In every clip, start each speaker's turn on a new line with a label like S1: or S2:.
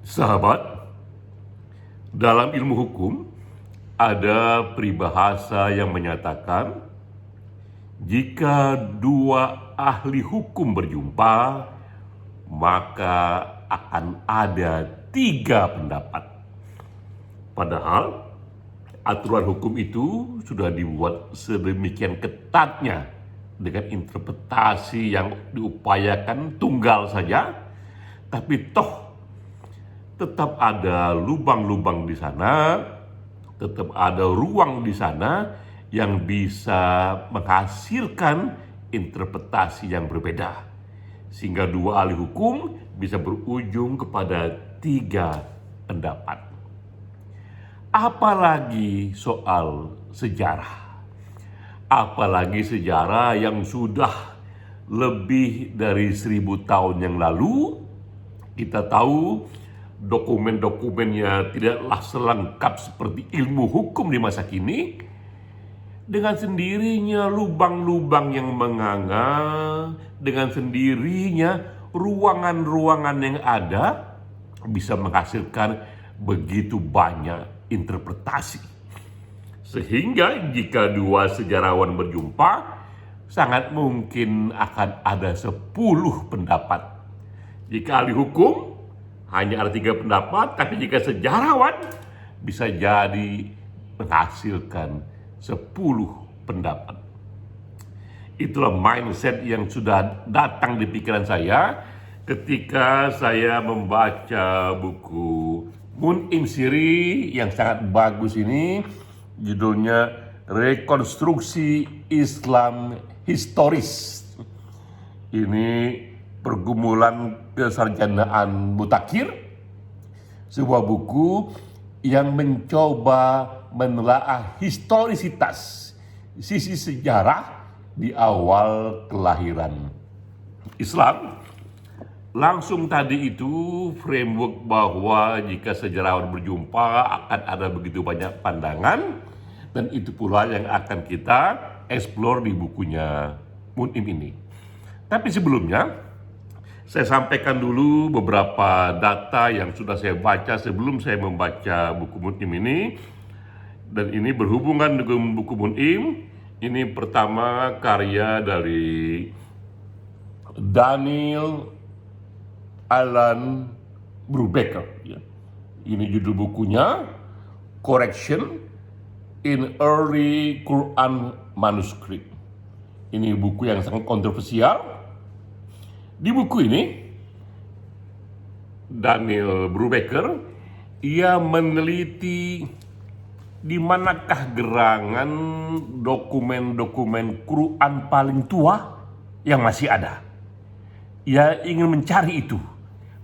S1: Sahabat, dalam ilmu hukum ada peribahasa yang menyatakan jika dua ahli hukum berjumpa, maka akan ada tiga pendapat. Padahal aturan hukum itu sudah dibuat sedemikian ketatnya dengan interpretasi yang diupayakan tunggal saja, tapi toh tetap ada lubang-lubang di sana, tetap ada ruang di sana yang bisa menghasilkan interpretasi yang berbeda. Sehingga dua ahli hukum bisa berujung kepada tiga pendapat. Apalagi soal sejarah. Apalagi sejarah yang sudah lebih dari 1000 tahun yang lalu. Kita tahu dokumen-dokumennya tidaklah selengkap seperti ilmu hukum di masa kini. Dengan sendirinya lubang-lubang yang menganga, dengan sendirinya ruangan-ruangan yang ada bisa menghasilkan begitu banyak interpretasi. Sehingga jika dua sejarawan berjumpa, sangat mungkin akan ada 10 pendapat. Jika ahli hukum hanya ada 3 pendapat, tapi jika sejarawan bisa jadi menghasilkan 10 pendapat. Itulah mindset yang sudah datang di pikiran saya ketika saya membaca buku Mun'im Siri yang sangat bagus ini, judulnya Rekonstruksi Islam Historis. Ini pergumulan kesarjanaan Mutakhir, sebuah buku yang mencoba menelaah historisitas sisi sejarah di awal kelahiran Islam. Langsung tadi itu framework bahwa jika sejarawan berjumpa akan ada begitu banyak pandangan, dan itu pula yang akan kita explore di bukunya Mun'im ini. Tapi sebelumnya saya sampaikan dulu beberapa data yang sudah saya baca sebelum saya membaca buku Mun'im ini. Dan ini berhubungan dengan buku Mun'im. Ini pertama karya dari Daniel Alan Brubaker. Ini judul bukunya Correction in Early Quran Manuscript. Ini buku yang sangat kontroversial. Di buku ini, Daniel Brubaker, ia meneliti di manakah gerangan dokumen-dokumen Quran paling tua yang masih ada. Ia ingin mencari itu.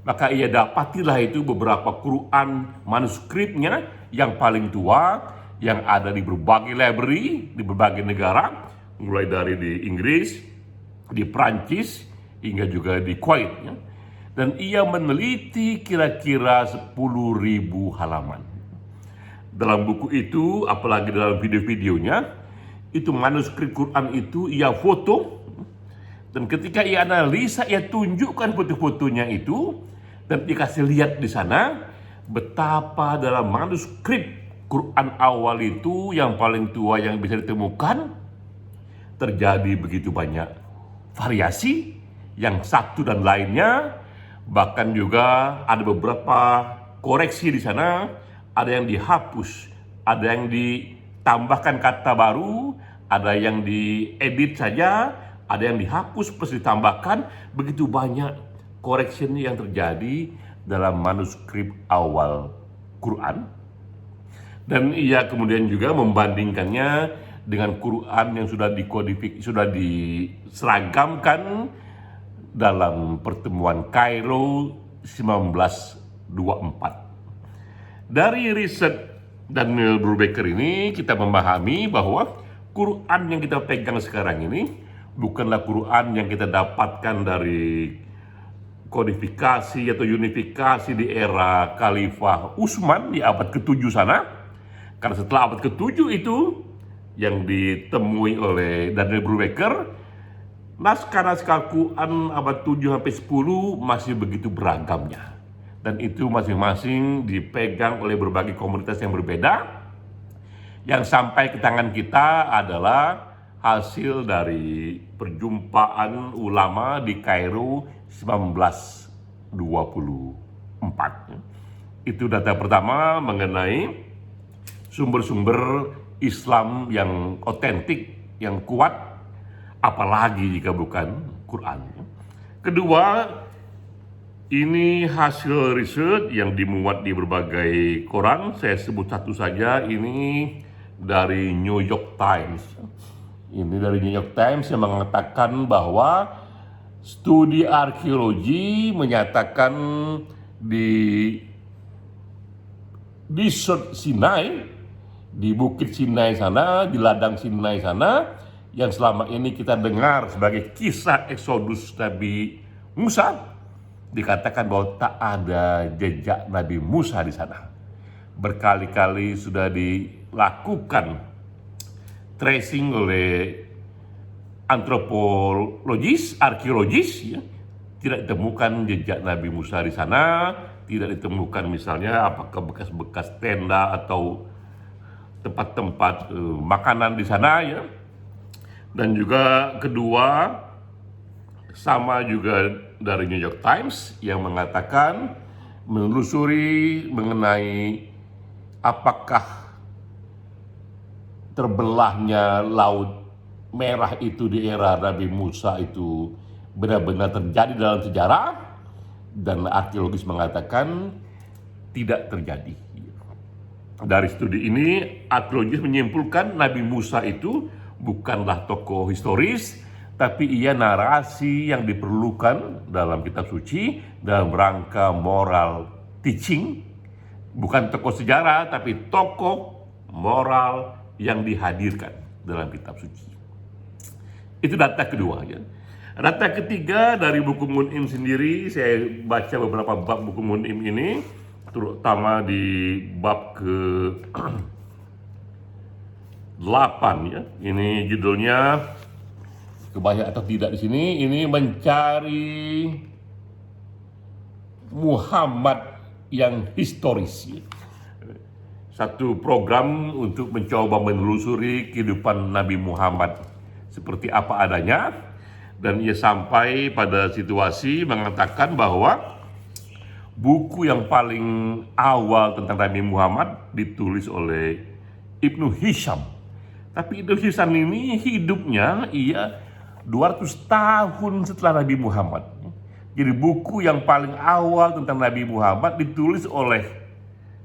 S1: Maka ia dapatilah itu beberapa Quran manuskripnya yang paling tua, yang ada di berbagai library, di berbagai negara, mulai dari di Inggris, di Prancis, hingga juga di Kuwait. Dan ia meneliti kira-kira 10.000 halaman. Dalam buku itu, apalagi dalam video-videonya, itu manuskrip Quran itu ia foto. Dan ketika ia analisa, ia tunjukkan foto-fotonya itu. Dan dikasih lihat di sana betapa dalam manuskrip Quran awal itu yang paling tua yang bisa ditemukan, terjadi begitu banyak variasi yang satu dan lainnya. Bahkan juga ada beberapa koreksi di sana, ada yang dihapus, ada yang ditambahkan kata baru, ada yang diedit saja, ada yang dihapus plus ditambahkan. Begitu banyak correction yang terjadi dalam manuskrip awal Quran. Dan ia kemudian juga membandingkannya dengan Quran yang sudah diseragamkan dalam pertemuan Kairo 1924. Dari riset Daniel Brubaker ini kita memahami bahwa Quran yang kita pegang sekarang ini bukanlah Quran yang kita dapatkan dari kodifikasi atau unifikasi di era Khalifah Utsman di abad ke-7 sana. Karena setelah abad ke-7 itu yang ditemui oleh Daniel Brubaker, naskah-naskah Quran abad 7 sampai 10 masih begitu beragamnya. dan itu masing-masing dipegang oleh berbagai komunitas yang berbeda. Yang sampai ke tangan kita adalah hasil dari perjumpaan ulama di Kairo 1924. Itu data pertama mengenai sumber-sumber Islam yang otentik, yang kuat, apalagi jika bukan Quran. Kedua, ini hasil riset yang dimuat di berbagai koran. Saya sebut satu saja, ini dari New York Times. Ini dari New York Times yang mengatakan bahwa studi arkeologi menyatakan di Desert Sinai, di Bukit Sinai sana, di ladang Sinai sana, yang selama ini kita dengar sebagai kisah Eksodus Nabi Musa, dikatakan bahwa tak ada jejak Nabi Musa di sana. Berkali-kali sudah dilakukan tracing oleh antropologis, arkeologis, ya, tidak ditemukan jejak Nabi Musa di sana. Tidak ditemukan misalnya apakah bekas-bekas tenda atau tempat-tempat makanan di sana, ya. Dan juga kedua, sama juga dari New York Times yang mengatakan menelusuri mengenai apakah terbelahnya Laut Merah itu di era Nabi Musa itu benar-benar terjadi dalam sejarah. Dan arkeologis mengatakan tidak terjadi. Dari studi ini, arkeologis menyimpulkan Nabi Musa itu bukanlah tokoh historis, tapi ia narasi yang diperlukan dalam kitab suci dalam rangka moral teaching. Bukan tokoh sejarah, tapi tokoh moral yang dihadirkan dalam kitab suci. Itu data kedua, ya. Data ketiga dari buku Mun'im sendiri, saya baca beberapa bab buku Mun'im ini, terutama di bab ke 8, ya. Ini judulnya, kebanyakan atau tidak di sini, ini mencari Muhammad yang historis. Satu program untuk mencoba menelusuri kehidupan Nabi Muhammad seperti apa adanya. Dan ia sampai pada situasi mengatakan bahwa buku yang paling awal tentang Nabi Muhammad ditulis oleh Ibnu Hisham. Tapi Ibnu Hisham ini hidupnya 200 tahun setelah Nabi Muhammad. Jadi buku yang paling awal tentang Nabi Muhammad ditulis oleh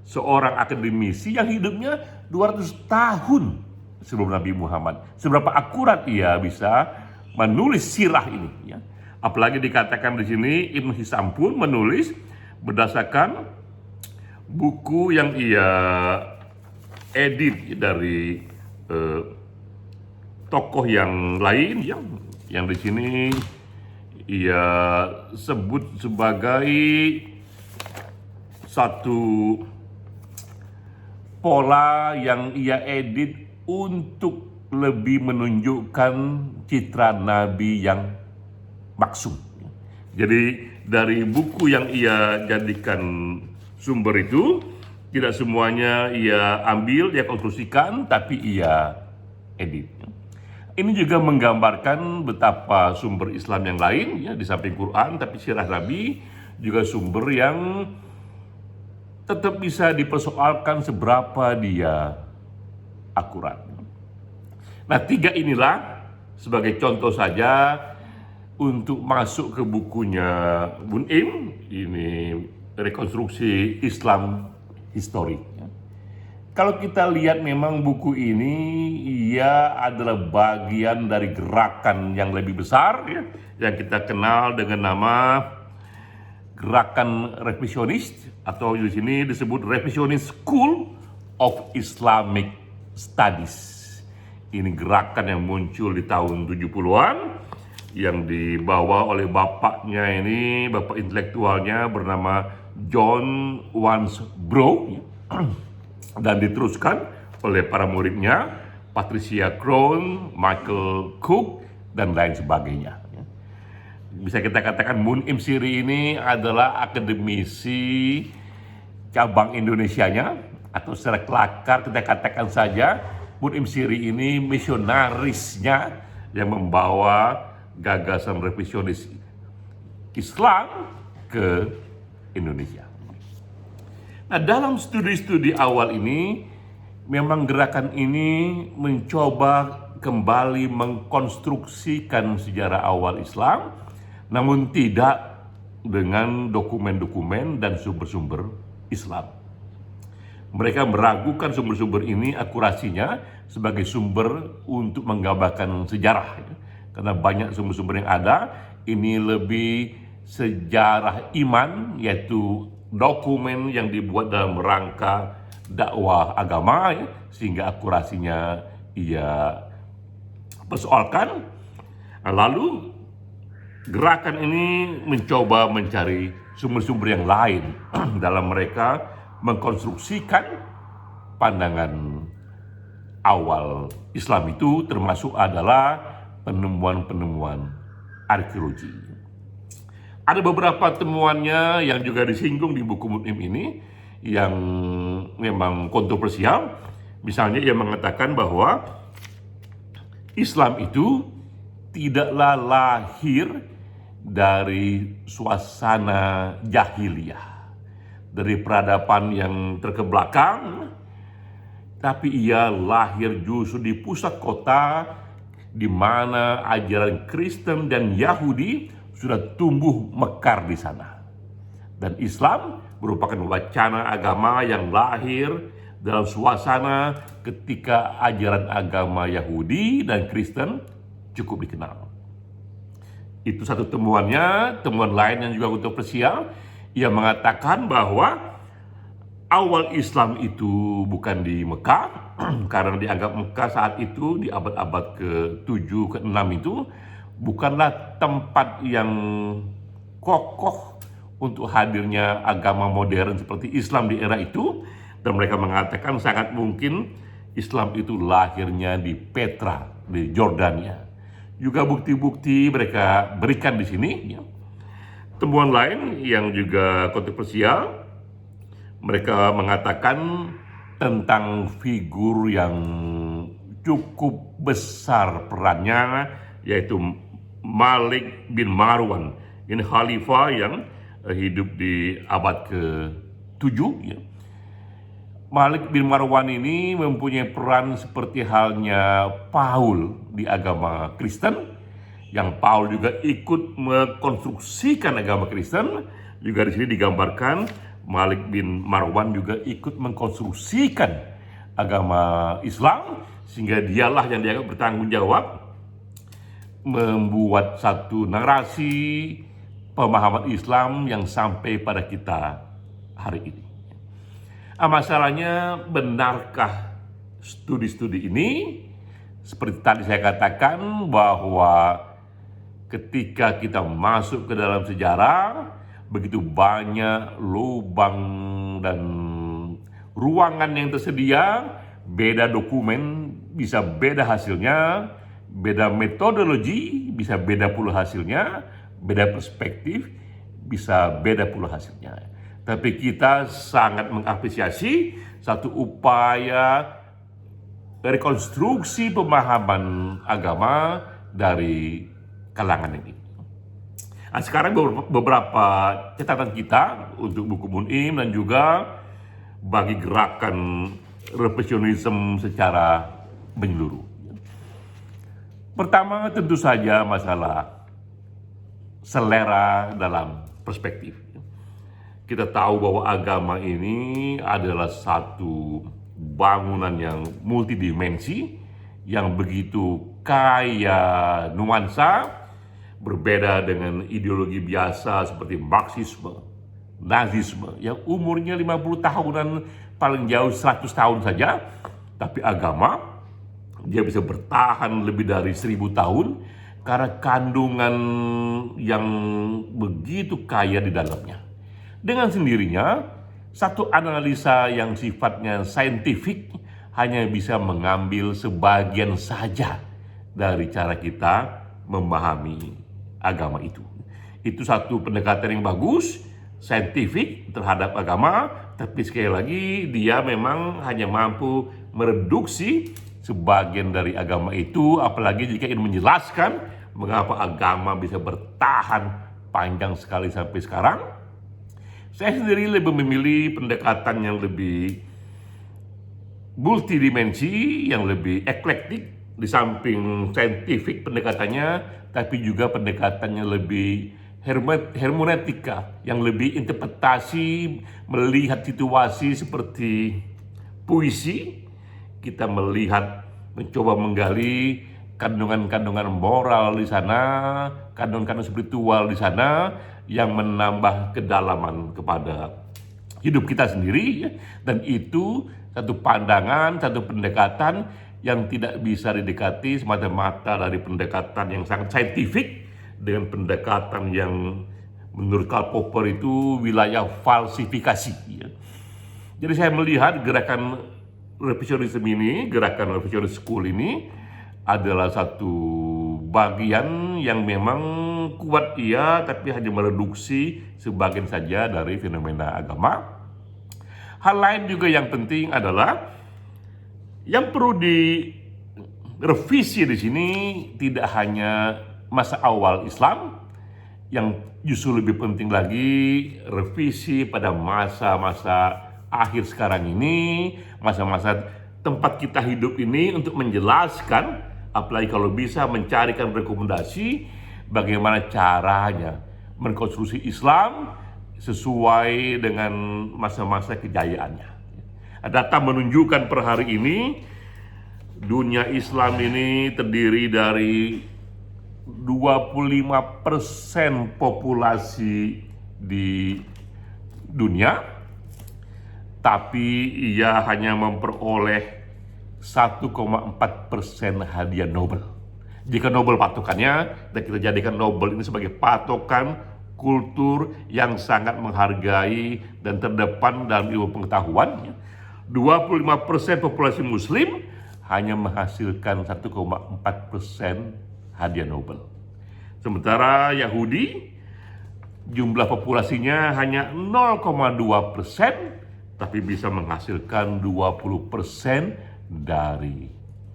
S1: seorang akademisi yang hidupnya 200 tahun sebelum Nabi Muhammad. Seberapa akurat ia bisa menulis sirah ini, ya. Apalagi dikatakan di sini Ibnu Hisham pun menulis berdasarkan buku yang ia edit dari tokoh yang lain, yang di sini ia sebut sebagai satu pola yang ia edit untuk lebih menunjukkan citra Nabi yang maksum. Jadi dari buku yang ia jadikan sumber itu, tidak semuanya ia ambil, ia konstruksikan, tapi ia edit. Ini juga menggambarkan betapa sumber Islam yang lain, ya, di samping Quran, tapi sirah Nabi juga sumber yang tetap bisa dipersoalkan seberapa dia akurat. Nah, 3 inilah sebagai contoh saja untuk masuk ke bukunya Mun'im, ini rekonstruksi Islam historik. Kalau kita lihat memang buku ini ia adalah bagian dari gerakan yang lebih besar, ya, yang kita kenal dengan nama gerakan revisionis, atau di sini disebut Revisionist School of Islamic Studies. Ini gerakan yang muncul di tahun 70-an yang dibawa oleh bapaknya ini, bapak intelektualnya bernama John Wansbrough, dan diteruskan oleh para muridnya Patricia Crone, Michael Cook, dan lain sebagainya. Bisa kita katakan Mun'im Siri ini adalah akademisi cabang Indonesianya, atau secara kelakar kita katakan saja Mun'im Siri ini misionarisnya yang membawa gagasan revisionis Islam ke Indonesia. Nah, dalam studi-studi awal ini memang gerakan ini mencoba kembali mengkonstruksikan sejarah awal Islam, namun tidak dengan dokumen-dokumen dan sumber-sumber Islam. Mereka meragukan sumber-sumber ini akurasinya sebagai sumber untuk menggambarkan sejarah. Karena banyak sumber-sumber yang ada, ini lebih sejarah iman, yaitu dokumen yang dibuat dalam rangka dakwah agama, sehingga akurasinya ia persoalkan. Lalu gerakan ini mencoba mencari sumber-sumber yang lain dalam mereka mengkonstruksikan pandangan awal Islam itu, termasuk adalah penemuan-penemuan arkeologi. Ada beberapa temuannya yang juga disinggung di buku Mun'im ini yang memang kontroversial. Misalnya ia mengatakan bahwa Islam itu tidaklah lahir dari suasana jahiliyah, dari peradaban yang terkebelakang, tapi ia lahir justru di pusat kota di mana ajaran Kristen dan Yahudi sudah tumbuh mekar di sana. Dan Islam merupakan wacana agama yang lahir dalam suasana ketika ajaran agama Yahudi dan Kristen cukup dikenal. Itu satu temuannya. Temuan lain yang juga kontroversial, ia mengatakan bahwa awal Islam itu bukan di Mekah, karena dianggap Mekah saat itu di abad-abad ke-7, ke-6 itu bukanlah tempat yang kokoh untuk hadirnya agama modern seperti Islam di era itu. Dan mereka mengatakan sangat mungkin Islam itu lahirnya di Petra, di Jordania. Juga bukti-bukti mereka berikan di sini. Ya. Temuan lain yang juga kontroversial, mereka mengatakan tentang figur yang cukup besar perannya, yaitu Malik bin Marwan. Ini khalifah yang hidup di abad ke-7. Ya. Malik bin Marwan ini mempunyai peran seperti halnya Paul di agama Kristen, yang Paul juga ikut mengkonstruksikan agama Kristen. Juga di sini digambarkan Malik bin Marwan juga ikut mengkonstruksikan agama Islam, sehingga dialah yang dianggap bertanggung jawab membuat satu narasi pemahaman Islam yang sampai pada kita hari ini. Masalahnya, benarkah studi-studi ini? Seperti tadi saya katakan bahwa ketika kita masuk ke dalam sejarah, begitu banyak lubang dan ruangan yang tersedia, beda dokumen bisa beda hasilnya, beda metodologi bisa beda pula hasilnya, beda perspektif bisa beda pula hasilnya. Tapi kita sangat mengapresiasi satu upaya rekonstruksi pemahaman agama dari kalangan ini. Nah, sekarang beberapa catatan kita untuk buku Mun'im dan juga bagi gerakan revisionisme secara menyeluruh. Pertama, tentu saja masalah selera dalam perspektif. Kita tahu bahwa agama ini adalah satu bangunan yang multidimensi, yang begitu kaya nuansa, berbeda dengan ideologi biasa seperti Marxisme, Nazisme, yang umurnya 50 tahunan, paling jauh 100 tahun saja. Tapi agama, dia bisa bertahan lebih dari 1000 tahun, karena kandungan yang begitu kaya di dalamnya. Dengan sendirinya, satu analisa yang sifatnya saintifik hanya bisa mengambil sebagian saja dari cara kita memahami agama itu. Itu satu pendekatan yang bagus, saintifik terhadap agama, tapi sekali lagi dia memang hanya mampu mereduksi sebagian dari agama itu, apalagi jika ingin menjelaskan mengapa agama bisa bertahan panjang sekali sampai sekarang. Saya sendiri lebih memilih pendekatan yang lebih multidimensi, yang lebih eklektik, di samping saintifik pendekatannya, tapi juga pendekatannya lebih hermeneutika, yang lebih interpretasi, melihat situasi seperti puisi. Kita melihat, mencoba menggali kandungan-kandungan moral di sana, kandungan-kandungan spiritual di sana, yang menambah kedalaman kepada hidup kita sendiri, ya. Dan itu satu pandangan, satu pendekatan yang tidak bisa didekati semata-mata dari pendekatan yang sangat saintifik dengan pendekatan yang menurut Karl Popper itu wilayah falsifikasi, ya. Jadi saya melihat gerakan revisionisme ini, gerakan revisionis school ini adalah satu bagian yang memang kuat, iya, tapi hanya mereduksi sebagian saja dari fenomena agama. Hal lain juga yang penting adalah yang perlu direvisi di sini tidak hanya masa awal Islam, yang justru lebih penting lagi revisi pada masa-masa akhir sekarang ini, masa-masa tempat kita hidup ini, untuk menjelaskan, apalagi kalau bisa mencarikan rekomendasi bagaimana caranya mengkonstruksi Islam sesuai dengan masa-masa kejayaannya. Data menunjukkan per hari ini dunia Islam ini terdiri dari 25% populasi di dunia, tapi ia hanya memperoleh 1,4% hadiah Nobel. Jika Nobel patokannya, dan kita jadikan Nobel ini sebagai patokan kultur yang sangat menghargai dan terdepan dalam ilmu pengetahuan, 25% populasi Muslim hanya menghasilkan 1,4% hadiah Nobel. Sementara Yahudi jumlah populasinya hanya 0,2%, tapi bisa menghasilkan 20% dari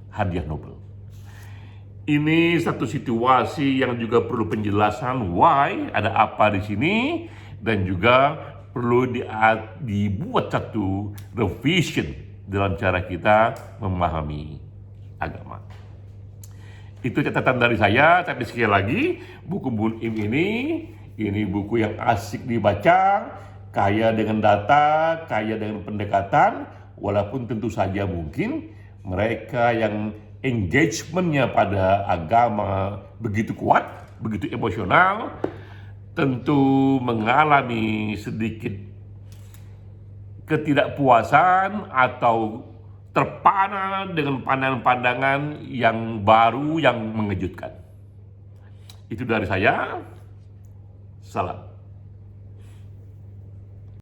S1: hadiah Nobel. Ini satu situasi yang juga perlu penjelasan why, ada apa di sini, dan juga perlu dibuat satu revision dalam cara kita memahami agama. Itu catatan dari saya, tapi sekali lagi, buku Bunim ini buku yang asik dibaca, kaya dengan data, kaya dengan pendekatan, walaupun tentu saja mungkin mereka yang engagementnya pada agama begitu kuat, begitu emosional, tentu mengalami sedikit ketidakpuasan atau terpana dengan pandangan-pandangan yang baru, yang mengejutkan. Itu dari saya. Salam.